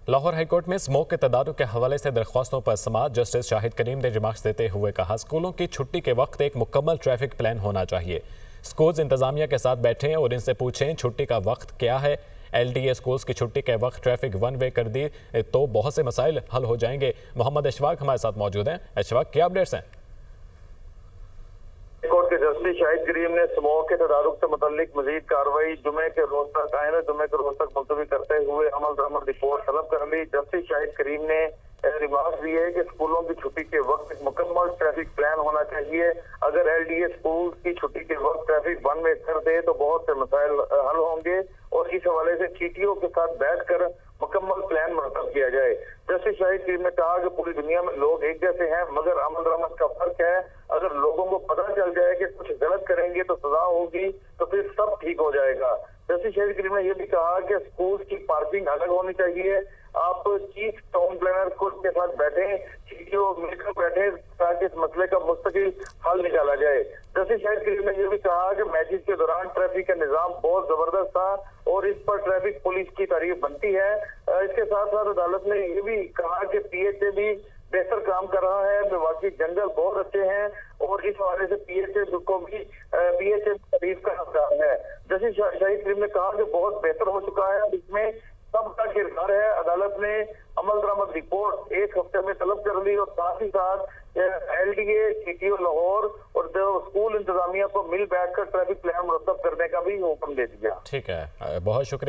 Lahore high court में smoke के तदारुक के हवाले से दरख्वास्तों पर समाअत जस्टिस शाहिद करीम ने रिमार्क्स देते हुए कहा, स्कूलों की छुट्टी के वक्त एक मुकम्मल ट्रैफिक प्लान होना चाहिए। स्कूल्स इंतजामिया के साथ बैठें और इनसे पूछें छुट्टी का वक्त क्या है। LDA स्कूल्स की छुट्टी के वक्त ट्रैफिक वन वे कर दी तो बहुत से मसाइल हल हो जाएंगे। मोहम्मद अशफाक हमारे साथ मौजूद हैं। अशफाक, क्या अपडेट्स हैं? कोर्ट के जस्टिस शाहिद करीम ने स्मोक के तदारुक से मुतल्लिक मजीद कार्रवाई जुमे के रोज तक मुलतवी करते हुए अमल दरामद रिपोर्ट तलब कर ली। जस्टिस शाहिद करीम ने रिमार्क दिए है कि स्कूलों की छुट्टी के वक्त एक मुकम्मल ट्रैफिक प्लान होना चाहिए। अगर LDA स्कूल की छुट्टी के वक्त ट्रैफिक वन वे कर दे तो बहुत से मसाइल हल होंगे और इस हवाले से TTO के साथ बैठकर मुकम्मल प्लान मुरतब किया जाए। जस्टिस शाहिद करीम ने कहा कि पूरी दुनिया में लोग एक जैसे हैं, मगर अमल दरामद का फर्क है। अगर लोगों को पता चल जाए कि कुछ गलत करेंगे तो सजा होगी तो फिर सब ठीक हो जाएगा। जस्टिस शाहिद करीम ने यह भी कहा कि स्कूल की पार्किंग अलग होनी चाहिए। आप चीफ टाउन प्लानर खुद के साथ बैठे, TTO मिलकर बैठे ताकि इस मसले का मुस्तकिल हल निकाला जाए। जस्टिस शाहिद करीम ने यह भी कहा कि मैचेस के दौरान ट्रैफिक का निजाम बहुत जबरदस्त था और इस पर ट्रैफिक पुलिस की तारीफ बनती है। इसके साथ साथ अदालत ने यह भी कहा कि PHA भी बेहतर काम कर रहा है। मिवाकी जंगल बहुत अच्छे हैं और इस हवाले से PHA को भी PHA तारीफ का हकदार है। जस्टिस शाहिद करीम ने कहा कि बहुत बेहतर हो चुका है और इसमें सबका किरदार है। अदालत ने अमल दरामद रिपोर्ट एक हफ्ते में तलब कर ली और साथ ही साथ LDA, TTO लाहौर और स्कूल इंतजामिया को मिल बैठकर ट्रैफिक प्लान मुरतब करने का भी हुक्म दे दिया। ठीक है, बहुत शुक्रिया।